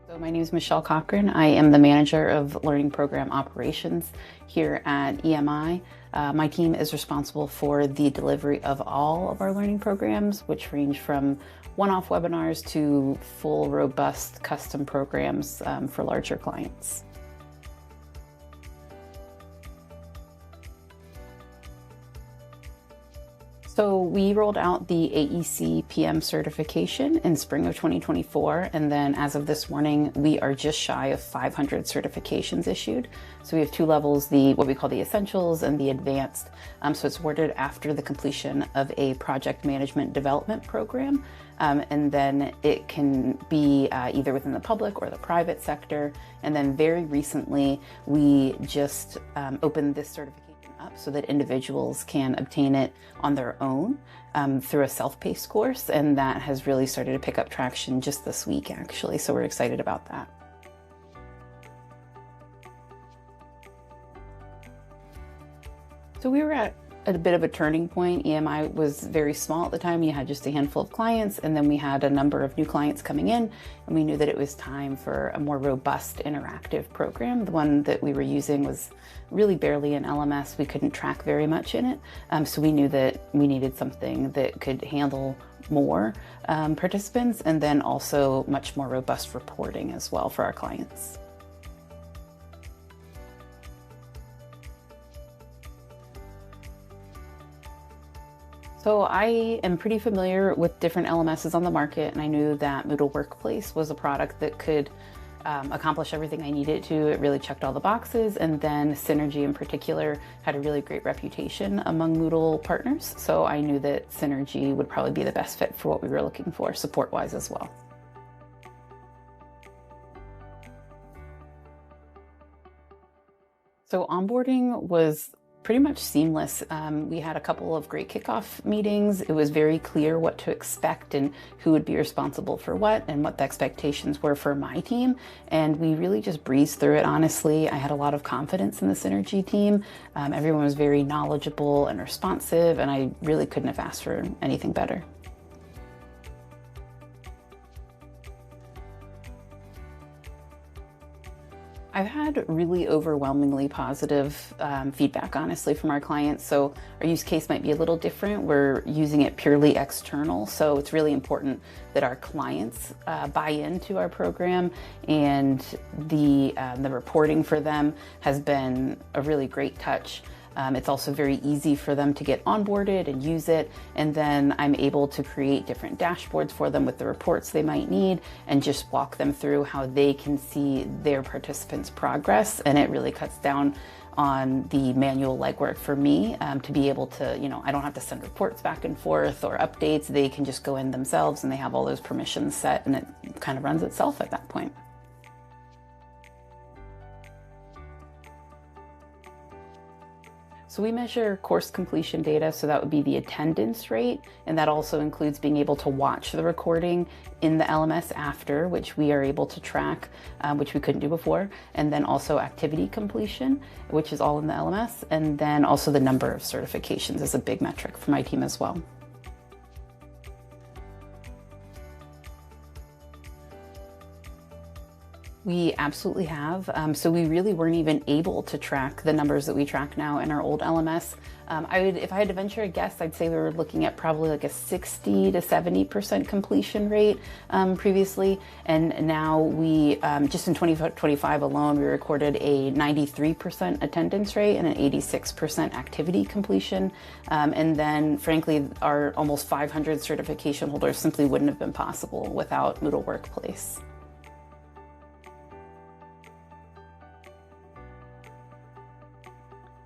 So my name is Michelle Cochran. I am the manager of learning program operations here at EMI. My team is responsible for the delivery of all of our learning programs, which range from one-off webinars to full, robust custom programs for larger clients. So we rolled out the AEC PM certification in spring of 2024, and then as of this morning, we are just shy of 500 certifications issued. So we have two levels, what we call the essentials and the advanced. So it's awarded after the completion of a project management development program, and then it can be either within the public or the private sector. And then very recently, we just opened this certification up so that individuals can obtain it on their own through a self-paced course, and that has really started to pick up traction just this week actually, so we're excited about that. So we were at a bit of a turning point. EMI was very small at the time. You had just a handful of clients, and then we had a number of new clients coming in, and we knew that it was time for a more robust interactive program. The one that we were using was really barely an LMS. We couldn't track very much in it. So we knew that we needed something that could handle more participants, and then also much more robust reporting as well for our clients. So I am pretty familiar with different LMSs on the market, and I knew that Moodle Workplace was a product that could accomplish everything I needed to. It really checked all the boxes, and then Synergy in particular had a really great reputation among Moodle partners. So I knew that Synergy would probably be the best fit for what we were looking for, support-wise as well. So onboarding was pretty much seamless. We had a couple of great kickoff meetings. It was very clear what to expect and who would be responsible for what and what the expectations were for my team. And we really just breezed through it, honestly. I had a lot of confidence in the Synergy team. Everyone was very knowledgeable and responsive, and I really couldn't have asked for anything better. I've had really overwhelmingly positive feedback, honestly, from our clients. So our use case might be a little different. We're using it purely external. So it's really important that our clients buy into our program, and the reporting for them has been a really great touch. It's also very easy for them to get onboarded and use it, and then I'm able to create different dashboards for them with the reports they might need and just walk them through how they can see their participants' progress, and it really cuts down on the manual legwork for me to be able to, I don't have to send reports back and forth or updates. They can just go in themselves, and they have all those permissions set, and it kind of runs itself at that point. So we measure course completion data, so that would be the attendance rate, and that also includes being able to watch the recording in the LMS after, which we are able to track, which we couldn't do before, and then also activity completion, which is all in the LMS, and then also the number of certifications is a big metric for my team as well. We absolutely have. So we really weren't even able to track the numbers that we track now in our old LMS. If I had to venture a guess, I'd say we were looking at probably like a 60 to 70% completion rate previously. And now we, just in 2025 alone, we recorded a 93% attendance rate and an 86% activity completion. And then frankly, our almost 500 certification holders simply wouldn't have been possible without Moodle Workplace.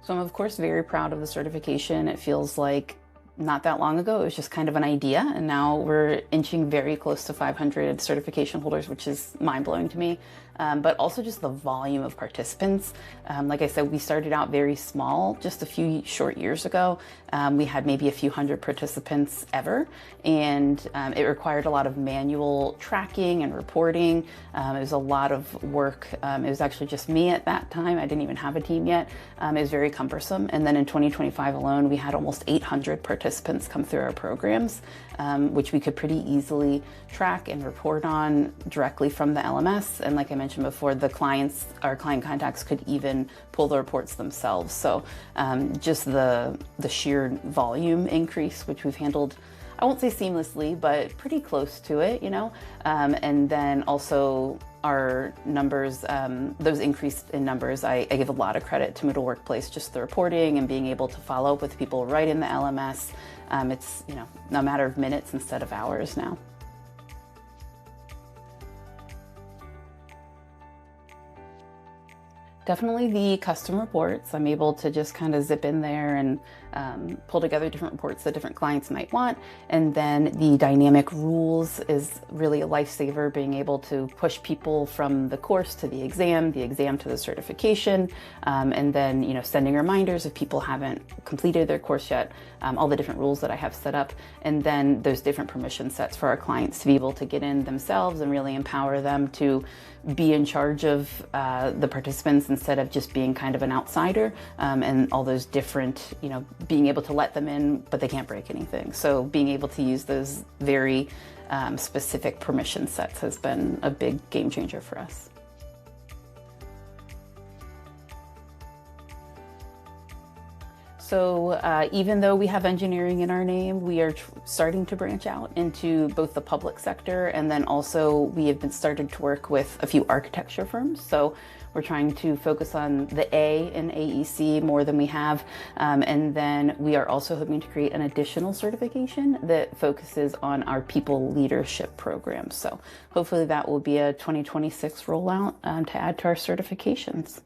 So I'm of course very proud of the certification. It feels like not that long ago, it was just kind of an idea, and now we're inching very close to 500 certification holders, which is mind-blowing to me. But also just the volume of participants. Like I said, we started out very small just a few short years ago. We had maybe a few hundred participants ever, and it required a lot of manual tracking and reporting. It was a lot of work. It was actually just me at that time. I didn't even have a team yet. It was very cumbersome. And then in 2025 alone, we had almost 800 participants participants come through our programs, which we could pretty easily track and report on directly from the LMS. And like I mentioned before, our client contacts could even pull the reports themselves. So just the sheer volume increase, which we've handled, I won't say seamlessly, but pretty close to it, and then also our numbers, those increased in numbers, I give a lot of credit to Moodle Workplace, just the reporting and being able to follow up with people right in the LMS. It's, a matter of minutes instead of hours now. Definitely the custom reports. I'm able to just kind of zip in there and pull together different reports that different clients might want. And then the dynamic rules is really a lifesaver, being able to push people from the course to the exam to the certification, and then sending reminders if people haven't completed their course yet, all the different rules that I have set up, and then those different permission sets for our clients to be able to get in themselves and really empower them to be in charge of the participants instead of just being kind of an outsider, and all those different, being able to let them in, but they can't break anything. So being able to use those very specific permission sets has been a big game changer for us. So even though we have engineering in our name, we are starting to branch out into both the public sector, and then also we have been started to work with a few architecture firms. So we're trying to focus on the A in AEC more than we have. And then we are also hoping to create an additional certification that focuses on our people leadership program. So hopefully that will be a 2026 rollout to add to our certifications.